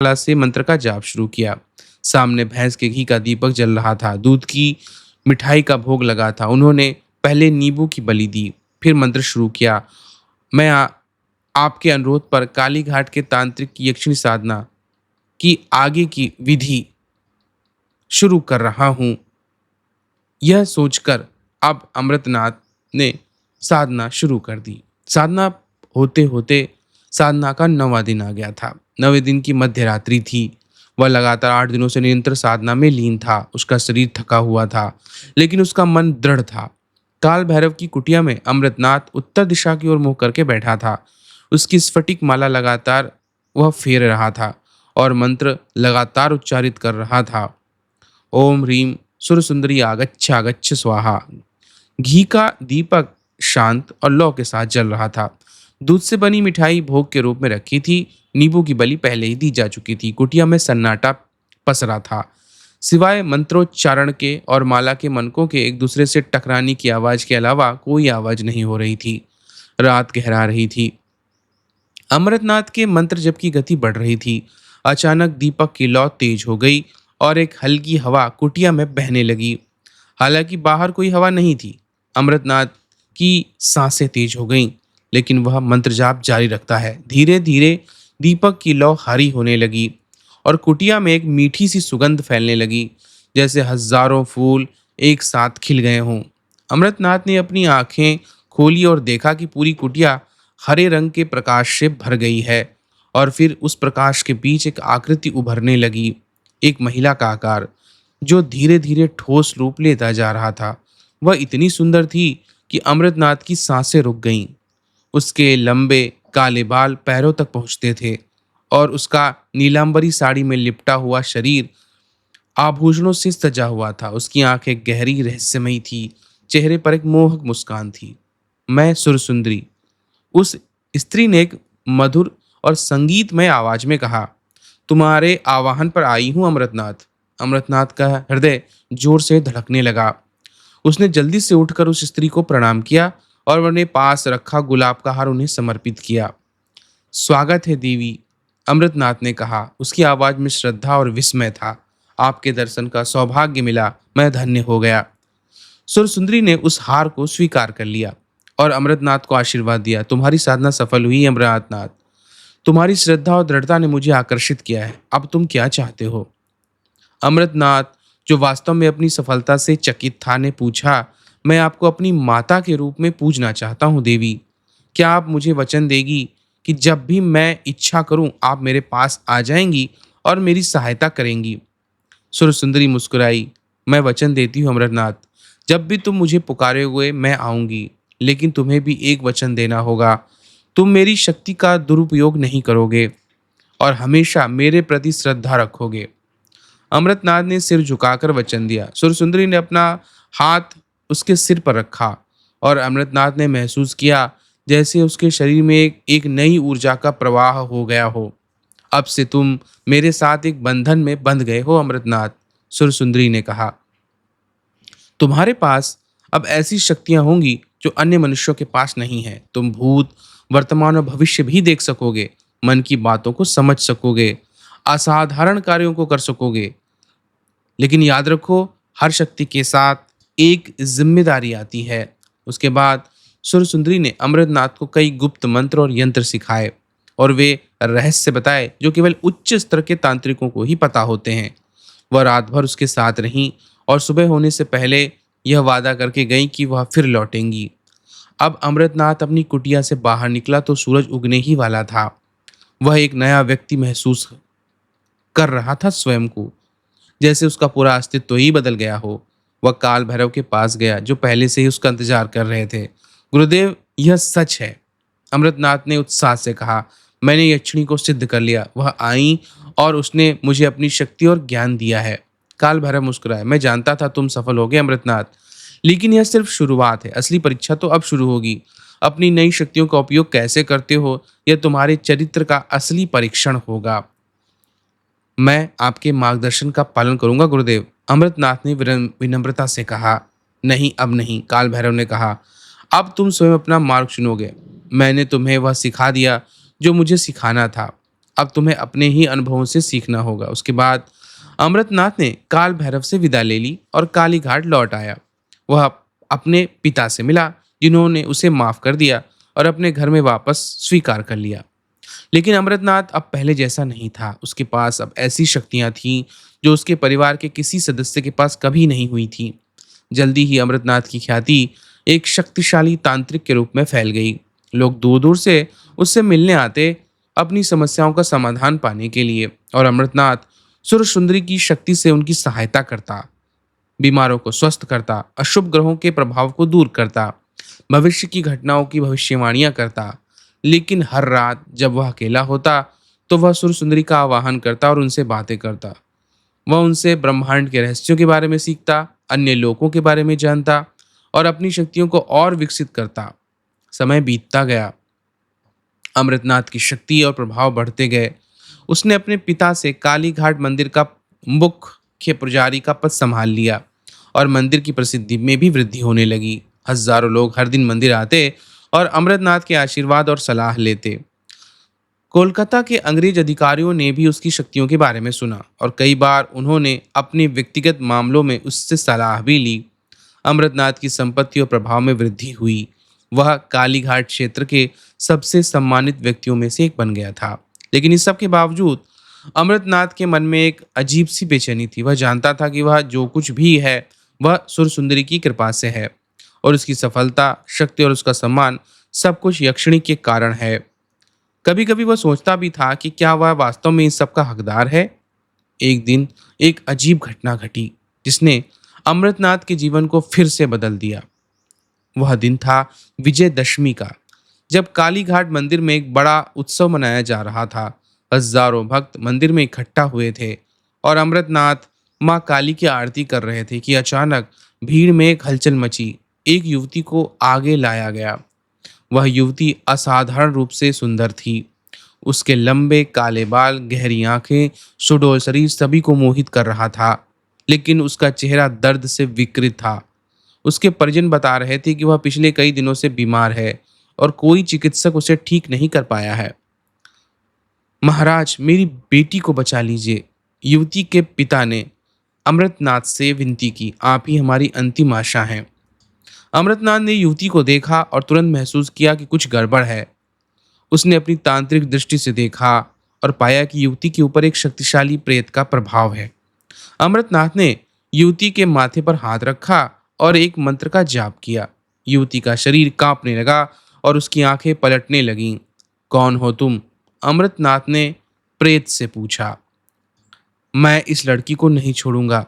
श्रृंखला से मंत्र का जाप शुरू किया। सामने भैंस के घी का दीपक जल रहा था, दूध की मिठाई का भोग लगा था। उन्होंने पहले नींबू की बलि दी, फिर मंत्र शुरू किया। मैं आपके अनुरोध पर काली घाट के तांत्रिक की यक्षिणी साधना की आगे की विधि शुरू कर रहा हूँ। यह सोचकर अब अमृतनाथ ने साधना शुरू कर दी। साधना होते होते साधना का 9वां दिन आ गया था। 9वें दिन की मध्य रात्रि थी। वह लगातार 8 दिनों से निरंतर साधना में लीन था। उसका शरीर थका हुआ था, लेकिन उसका मन दृढ़ था। काल भैरव की कुटिया में अमृतनाथ उत्तर दिशा की ओर मुंह करके बैठा था। उसकी स्फटिक माला लगातार वह फेर रहा था और मंत्र लगातार उच्चारित कर रहा था। ओम ह्रीम सुरसुंदरी आगच्छ आगच्छ स्वाहा। घी का दीपक शांत और लौ के साथ जल रहा था। दूध से बनी मिठाई भोग के रूप में रखी थी। नींबू की बलि पहले ही दी जा चुकी थी। कुटिया में सन्नाटा पसरा था, सिवाय मंत्रोच्चारण के और माला के मनकों के एक दूसरे से टकराने की आवाज के अलावा कोई आवाज नहीं हो रही थी। रात गहरा रही थी। अमरनाथ के मंत्र जप की गति बढ़ रही थी। अचानक दीपक की लौ तेज हो गई और एक हल्की हवा कुटिया में बहने लगी। हालांकि बाहर कोई हवा नहीं थी। अमृतनाथ की सांसें तेज हो गईं, लेकिन वह मंत्र जाप जारी रखता है। धीरे धीरे दीपक की लौ हरी होने लगी और कुटिया में एक मीठी सी सुगंध फैलने लगी, जैसे हजारों फूल एक साथ खिल गए हों। अमृतनाथ ने अपनी आंखें खोली और देखा कि पूरी कुटिया हरे रंग के प्रकाश से भर गई है और फिर उस प्रकाश के बीच एक आकृति उभरने लगी, एक महिला का आकार, जो धीरे धीरे ठोस रूप लेता जा रहा था। वह इतनी सुंदर थी कि अमृतनाथ की सांसें रुक गईं। उसके लंबे काले बाल पैरों तक पहुंचते थे और उसका नीलांबरी साड़ी में लिपटा हुआ शरीर आभूषणों से सजा हुआ था। उसकी आंखें गहरी रहस्यमयी थी, चेहरे पर एक मोहक मुस्कान थी। मैं सुरसुंदरी, उस स्त्री ने एक मधुर और संगीतमय आवाज में कहा। तुम्हारे आवाहन पर आई हूं अमृतनाथ। अमृतनाथ का हृदय जोर से धड़कने लगा। उसने जल्दी से उठकर उस स्त्री को प्रणाम किया और उन्हें पास रखा गुलाब का हार उन्हें समर्पित किया। स्वागत है देवी, अमृतनाथ ने कहा। उसकी आवाज में श्रद्धा और विस्मय था। आपके दर्शन का सौभाग्य मिला, मैं धन्य हो गया। सुरसुंदरी ने उस हार को स्वीकार कर लिया और अमृतनाथ को आशीर्वाद दिया। तुम्हारी साधना सफल हुई अमृतनाथ। तुम्हारी श्रद्धा और दृढ़ता ने मुझे आकर्षित किया है। अब तुम क्या चाहते हो? अमृतनाथ, जो वास्तव में अपनी सफलता से चकित था, ने पूछा। मैं आपको अपनी माता के रूप में पूजना चाहता हूँ देवी। क्या आप मुझे वचन देगी कि जब भी मैं इच्छा करूं आप मेरे पास आ जाएंगी और मेरी सहायता करेंगी? सुरसुंदरी मुस्कुराई। मैं वचन देती हूँ अमरनाथ, जब भी तुम मुझे पुकारे हुए मैं आऊंगी, लेकिन तुम्हें भी एक वचन देना होगा। तुम मेरी शक्ति का दुरुपयोग नहीं करोगे और हमेशा मेरे प्रति श्रद्धा रखोगे। अमृतनाथ ने सिर झुकाकर वचन दिया। सुरसुंदरी ने अपना हाथ उसके सिर पर रखा और अमृतनाथ ने महसूस किया जैसे उसके शरीर में एक नई ऊर्जा का प्रवाह हो गया हो। अब से तुम मेरे साथ एक बंधन में बंध गए हो अमृतनाथ, सुरसुंदरी ने कहा। तुम्हारे पास अब ऐसी शक्तियां होंगी जो अन्य मनुष्यों के पास नहीं है। तुम भूत, वर्तमान और भविष्य भी देख सकोगे, मन की बातों को समझ सकोगे, असाधारण कार्यों को कर सकोगे। लेकिन याद रखो, हर शक्ति के साथ एक जिम्मेदारी आती है। उसके बाद सुरसुंदरी ने अमृतनाथ को कई गुप्त मंत्र और यंत्र सिखाए और वे रहस्य बताए जो केवल उच्च स्तर के तांत्रिकों को ही पता होते हैं। वह रात भर उसके साथ रहीं और सुबह होने से पहले यह वादा करके गई कि वह फिर लौटेंगी। अब अमृतनाथ अपनी कुटिया से बाहर निकला तो सूरज उगने ही वाला था। वह एक नया व्यक्ति महसूस कर रहा था स्वयं को, जैसे उसका पूरा अस्तित्व ही बदल गया हो। वह काल भैरव के पास गया जो पहले से ही उसका इंतजार कर रहे थे। गुरुदेव, यह सच है, अमृतनाथ ने उत्साह से कहा। मैंने यक्षिणी को सिद्ध कर लिया। वह आई और उसने मुझे अपनी शक्ति और ज्ञान दिया है। काल भैरव मुस्कुराया। मैं जानता था तुम सफल होगे अमृतनाथ, लेकिन यह सिर्फ शुरुआत है। असली परीक्षा तो अब शुरू होगी। अपनी नई शक्तियों का उपयोग कैसे करते हो, यह तुम्हारे चरित्र का असली परीक्षण होगा। मैं आपके मार्गदर्शन का पालन करूंगा गुरुदेव, अमृतनाथ ने विनम्रता से कहा। नहीं, अब नहीं, काल भैरव ने कहा। अब तुम स्वयं अपना मार्ग चुनोगे। मैंने तुम्हें वह सिखा दिया जो मुझे सिखाना था। अब तुम्हें अपने ही अनुभवों से सीखना होगा। उसके बाद अमृतनाथ ने काल भैरव से विदा ले ली और काली घाट लौट आया। वह अपने पिता से मिला, जिन्होंने उसे माफ कर दिया और अपने घर में वापस स्वीकार कर लिया। लेकिन अमृतनाथ अब पहले जैसा नहीं था। उसके पास अब ऐसी शक्तियां थीं जो उसके परिवार के किसी सदस्य के पास कभी नहीं हुई थी। जल्दी ही अमृतनाथ की ख्याति एक शक्तिशाली तांत्रिक के रूप में फैल गई। लोग दूर दूर से उससे मिलने आते, अपनी समस्याओं का समाधान पाने के लिए, और अमृतनाथ सुर सुंदरी की शक्ति से उनकी सहायता करता, बीमारों को स्वस्थ करता, अशुभ ग्रहों के प्रभाव को दूर करता, भविष्य की घटनाओं की भविष्यवाणियां करता। लेकिन हर रात जब वह अकेला होता तो वह सुर सुंदरी का आवाहन करता और उनसे बातें करता। वह उनसे ब्रह्मांड के रहस्यों के बारे में सीखता, अन्य लोकों के बारे में जानता और अपनी शक्तियों को और विकसित करता। समय बीतता गया, अमृतनाथ की शक्ति और प्रभाव बढ़ते गए। उसने अपने पिता से काली घाट मंदिर का मुख्य पुजारी का पद संभाल लिया और मंदिर की प्रसिद्धि में भी वृद्धि होने लगी। हजारों लोग हर दिन मंदिर आते और अमृतनाथ के आशीर्वाद और सलाह लेते। कोलकाता के अंग्रेज अधिकारियों ने भी उसकी शक्तियों के बारे में सुना और कई बार उन्होंने अपने व्यक्तिगत मामलों में उससे सलाह भी ली। अमृतनाथ की संपत्ति और प्रभाव में वृद्धि हुई। वह कालीघाट क्षेत्र के सबसे सम्मानित व्यक्तियों में से एक बन गया था। लेकिन इस सब के बावजूद अमृतनाथ के मन में एक अजीब सी बेचैनी थी। वह जानता था कि वह जो कुछ भी है वह सुर सुंदरी की कृपा से है, और उसकी सफलता, शक्ति और उसका सम्मान सब कुछ यक्षिणी के कारण है। कभी कभी वह सोचता भी था कि क्या वह वास्तव में इस सब का हकदार है। एक दिन एक अजीब घटना घटी जिसने अमृतनाथ के जीवन को फिर से बदल दिया। वह दिन था विजयदशमी का, जब कालीघाट मंदिर में एक बड़ा उत्सव मनाया जा रहा था। हजारों भक्त मंदिर में इकट्ठा हुए थे और अमृतनाथ माँ काली की आरती कर रहे थे कि अचानक भीड़ में एक हलचल मची। एक युवती को आगे लाया गया। वह युवती असाधारण रूप से सुंदर थी। उसके लंबे काले बाल, गहरी आंखें, सुडौल शरीर सभी को मोहित कर रहा था। लेकिन उसका चेहरा दर्द से विकृत था। उसके परिजन बता रहे थे कि वह पिछले कई दिनों से बीमार है और कोई चिकित्सक उसे ठीक नहीं कर पाया है। महाराज, मेरी बेटी को बचा लीजिए, युवती के पिता ने अमृतनाथ से विनती की। आप ही हमारी अंतिम आशा हैं। अमृतनाथ ने युवती को देखा और तुरंत महसूस किया कि कुछ गड़बड़ है। उसने अपनी तांत्रिक दृष्टि से देखा और पाया कि युवती के ऊपर एक शक्तिशाली प्रेत का प्रभाव है। अमृतनाथ ने युवती के माथे पर हाथ रखा और एक मंत्र का जाप किया। युवती का शरीर कांपने लगा और उसकी आंखें पलटने लगीं। कौन हो तुम? अमृतनाथ ने प्रेत से पूछा। मैं इस लड़की को नहीं छोड़ूंगा।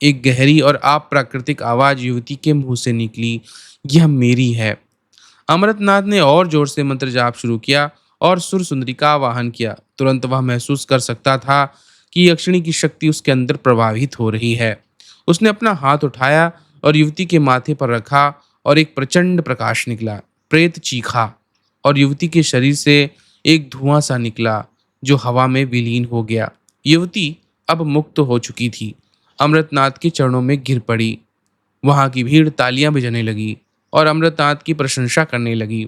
एक गहरी और अप्राकृतिक आवाज युवती के मुंह से निकली। यह मेरी है। अमृतनाथ ने और जोर से मंत्र जाप शुरू किया और सुर सुंदरी का आवाहन किया। तुरंत वह महसूस कर सकता था कि यक्षिणी की शक्ति उसके अंदर प्रवाहित हो रही है। उसने अपना हाथ उठाया और युवती के माथे पर रखा और एक प्रचंड प्रकाश निकला। प्रेत चीखा और युवती के शरीर से एक धुआं सा निकला जो हवा में विलीन हो गया। युवती अब मुक्त हो चुकी थी। अमृतनाथ के चरणों में गिर पड़ी। वहां की भीड़ तालियां बजाने लगी और अमृतनाथ की प्रशंसा करने लगी।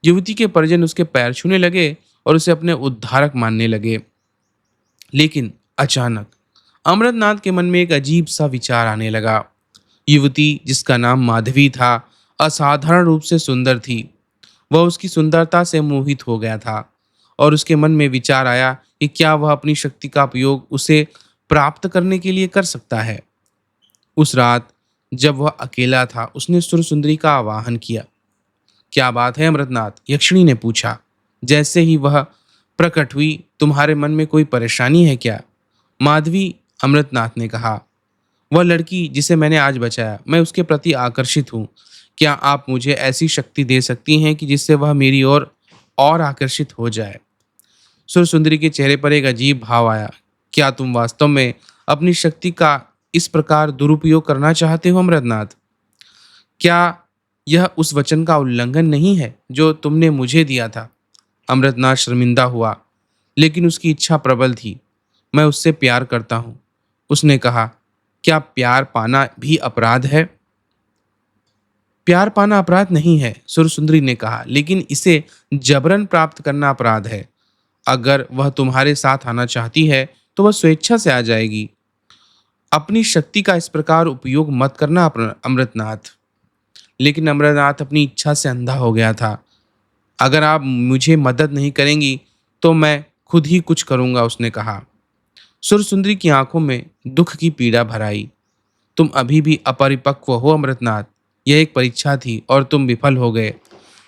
युवती के परिजन उसके पैर छूने लगे और उसे अपने उद्धारक मानने लगे। लेकिन अचानक अमृतनाथ के मन में एक अजीब सा विचार आने लगा। युवती, जिसका नाम माधवी था, असाधारण रूप से सुंदर थी। वह उसकी सुंदरता से मोहित हो गया था और उसके मन में विचार आया कि क्या वह अपनी शक्ति का उपयोग उसे प्राप्त करने के लिए कर सकता है। उस रात जब वह अकेला था, उसने सुर सुंदरी का आवाहन किया। क्या बात है अमृतनाथ? यक्षिणी ने पूछा। जैसे ही वह प्रकट हुई, तुम्हारे मन में कोई परेशानी है क्या? माधवी, अमृतनाथ ने कहा। वह लड़की जिसे मैंने आज बचाया, मैं उसके प्रति आकर्षित हूँ। क्या आप मुझे ऐसी शक्ति दे सकती हैं कि जिससे वह मेरी ओर और आकर्षित हो जाए? सुर सुंदरी के चेहरे पर एक अजीब भाव आया। क्या तुम वास्तव में अपनी शक्ति का इस प्रकार दुरुपयोग करना चाहते हो अमृतनाथ? क्या यह उस वचन का उल्लंघन नहीं है जो तुमने मुझे दिया था? अमृतनाथ शर्मिंदा हुआ, लेकिन उसकी इच्छा प्रबल थी। मैं उससे प्यार करता हूँ, उसने कहा। क्या प्यार पाना भी अपराध है? प्यार पाना अपराध नहीं है, सुर सुंदरी ने कहा, लेकिन इसे जबरन प्राप्त करना अपराध है। अगर वह तुम्हारे साथ आना चाहती है तो वह स्वेच्छा से आ जाएगी। अपनी शक्ति का इस प्रकार उपयोग मत करना अमृतनाथ। लेकिन अमरनाथ अपनी इच्छा से अंधा हो गया था। अगर आप मुझे मदद नहीं करेंगी तो मैं खुद ही कुछ करूंगा, उसने कहा। सुरसुंदरी की आंखों में दुख की पीड़ा भर आई। तुम अभी भी अपरिपक्व हो अमृतनाथ। यह एक परीक्षा थी और तुम विफल हो गए।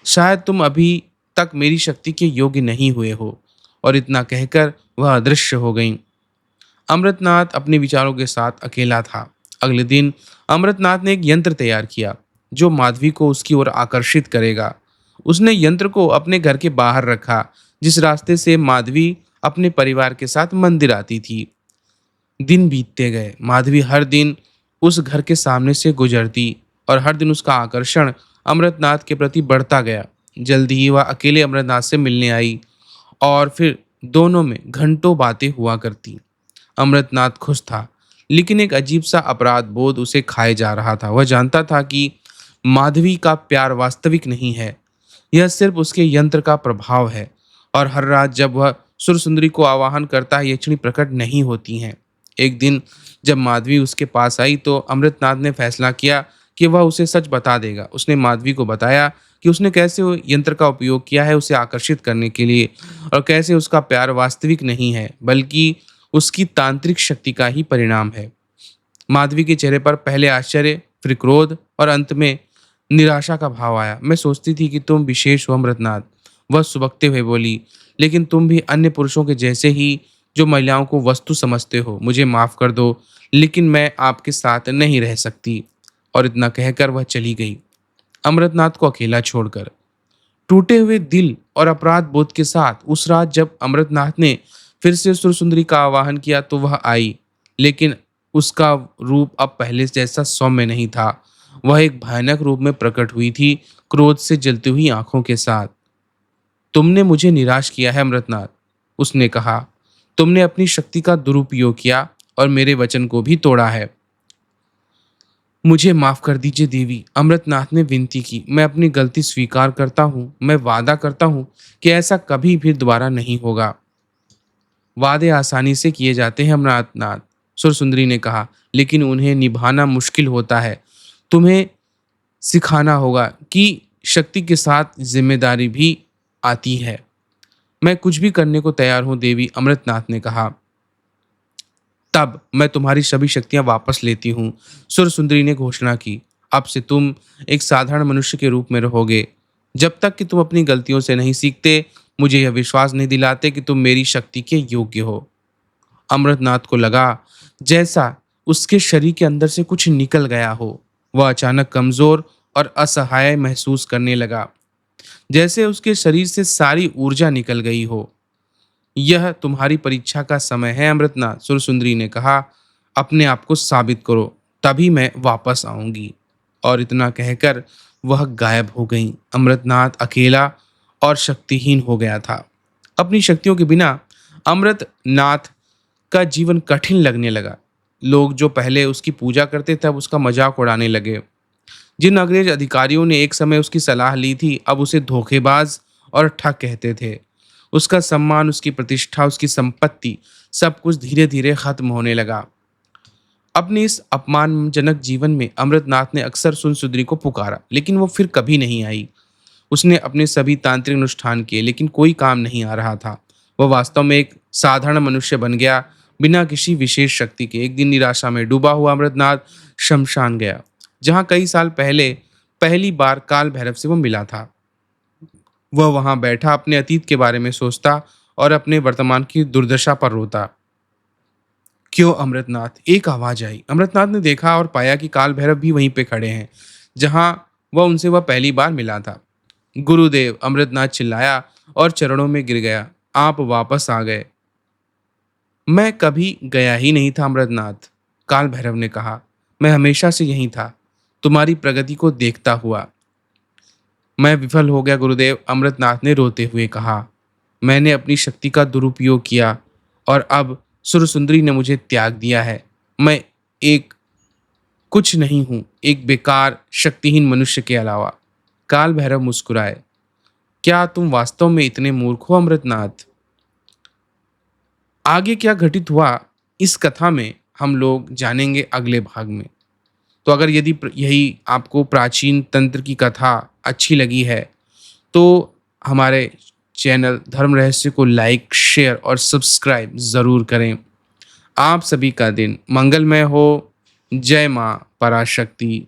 शायद तुम अभी तक मेरी शक्ति के योग्य नहीं हुए हो। और इतना कहकर वह अदृश्य हो गईं। अमृतनाथ अपने विचारों के साथ अकेला था। अगले दिन अमृतनाथ ने एक यंत्र तैयार किया जो माधवी को उसकी ओर आकर्षित करेगा। उसने यंत्र को अपने घर के बाहर रखा, जिस रास्ते से माधवी अपने परिवार के साथ मंदिर आती थी। दिन बीतते गए। माधवी हर दिन उस घर के सामने से गुजरती और हर दिन उसका आकर्षण अमृतनाथ के प्रति बढ़ता गया। जल्दी ही वह अकेले अमृतनाथ से मिलने आई और फिर दोनों में घंटों बातें हुआ करती। अमृतनाथ खुश था, लेकिन एक अजीब सा अपराध बोध उसे खाए जा रहा था। वह जानता था कि माधवी का प्यार वास्तविक नहीं है, यह सिर्फ उसके यंत्र का प्रभाव है। और हर रात जब वह सुरसुंदरी को आवाहन करता है, यक्षिणी प्रकट नहीं होती हैं। एक दिन जब माधवी उसके पास आई तो अमृतनाथ ने फैसला किया कि वह उसे सच बता देगा। उसने माधवी को बताया कि उसने कैसे वो यंत्र का उपयोग किया है उसे आकर्षित करने के लिए, और कैसे उसका प्यार वास्तविक नहीं है बल्कि उसकी तांत्रिक शक्ति का ही परिणाम है। माधवी के चेहरे पर पहले आश्चर्य, फिर क्रोध और अंत में निराशा का भाव आया। मैं सोचती थी कि तुम विशेष हो अमृतनाथ, वह सुबकते हुए बोली, लेकिन तुम भी अन्य पुरुषों के जैसे ही जो महिलाओं को वस्तु समझते हो। मुझे माफ कर दो, लेकिन मैं आपके साथ नहीं रह सकती। और इतना कहकर वह चली गई, अमृतनाथ को अकेला छोड़कर। टूटे हुए दिल और अपराध बोध के साथ उस रात जब अमृतनाथ ने फिर से सुरसुंदरी का आवाहन किया तो वह आई, लेकिन उसका रूप अब पहले जैसा सौम्य नहीं था। वह एक भयानक रूप में प्रकट हुई थी, क्रोध से जलती हुई आंखों के साथ। तुमने मुझे निराश किया है अमृतनाथ, उसने कहा। तुमने अपनी शक्ति का दुरुपयोग किया और मेरे वचन को भी तोड़ा है। मुझे माफ कर दीजिए देवी, अमृतनाथ ने विनती की। मैं अपनी गलती स्वीकार करता हूँ। मैं वादा करता हूँ कि ऐसा कभी भी दोबारा नहीं होगा। वादे आसानी से किए जाते हैं अमरनाथ, सुरसुंदरी ने कहा, लेकिन उन्हें निभाना मुश्किल होता है। तुम्हें सिखाना होगा कि शक्ति के साथ जिम्मेदारी भी आती है। मैं कुछ भी करने को तैयार हूं देवी, अमृतनाथ ने कहा। तब मैं तुम्हारी सभी शक्तियां वापस लेती हूँ, सुरसुंदरी ने घोषणा की। अब से तुम एक साधारण मनुष्य के रूप में रहोगे। जब तक कि तुम अपनी गलतियों से नहीं सीखते, मुझे यह विश्वास नहीं दिलाते कि तुम मेरी शक्ति के योग्य हो। अमृतनाथ को लगा जैसा उसके शरीर के अंदर से कुछ निकल गया हो। वह अचानक कमजोर और असहाय महसूस करने लगा, जैसे उसके शरीर से सारी ऊर्जा निकल गई हो। यह तुम्हारी परीक्षा का समय है अमृतनाथ, सुरसुंदरी ने कहा। अपने आप को साबित करो, तभी मैं वापस आऊंगी। और इतना कहकर वह गायब हो गई। अमृतनाथ अकेला और शक्तिहीन हो गया था। अपनी शक्तियों के बिना अमृतनाथ का जीवन कठिन लगने लगा। लोग जो पहले उसकी पूजा करते थे अब उसका मजाक उड़ाने लगे। जिन अंग्रेज अधिकारियों ने एक समय उसकी सलाह ली थी अब उसे धोखेबाज और ठग कहते थे। उसका सम्मान, उसकी प्रतिष्ठा, उसकी संपत्ति, सब कुछ धीरे धीरे खत्म होने लगा। अपने इस अपमानजनक जीवन में अमृतनाथ ने अक्सर सुनसुंदरी को पुकारा, लेकिन वो फिर कभी नहीं आई। उसने अपने सभी तांत्रिक अनुष्ठान किए, लेकिन कोई काम नहीं आ रहा था। वह वास्तव में एक साधारण मनुष्य बन गया, बिना किसी विशेष शक्ति के। एक दिन निराशा में डूबा हुआ अमृतनाथ शमशान गया, जहाँ कई साल पहले पहली बार काल भैरव से वो मिला था। वह वहां बैठा अपने अतीत के बारे में सोचता और अपने वर्तमान की दुर्दशा पर रोता। क्यों अमृतनाथ, एक आवाज आई। अमृतनाथ ने देखा और पाया कि काल भैरव भी वहीं पे खड़े हैं, जहां वह पहली बार मिला था। गुरुदेव, अमृतनाथ चिल्लाया और चरणों में गिर गया। आप वापस आ गए। मैं कभी गया ही नहीं था अमृतनाथ, काल भैरव ने कहा। मैं हमेशा से यहीं था, तुम्हारी प्रगति को देखता हुआ। मैं विफल हो गया गुरुदेव, अमृतनाथ ने रोते हुए कहा। मैंने अपनी शक्ति का दुरुपयोग किया और अब सुरसुंदरी ने मुझे त्याग दिया है। मैं एक कुछ नहीं हूं, एक बेकार शक्तिहीन मनुष्य के अलावा। काल भैरव मुस्कुराए। क्या तुम वास्तव में इतने मूर्ख हो अमृतनाथ? आगे क्या घटित हुआ इस कथा में हम लोग जानेंगे अगले भाग में। तो अगर यदि यही आपको प्राचीन तंत्र की कथा अच्छी लगी है तो हमारे चैनल धर्म रहस्य को लाइक, शेयर और सब्सक्राइब ज़रूर करें। आप सभी का दिन मंगलमय हो। जय माँ पराशक्ति।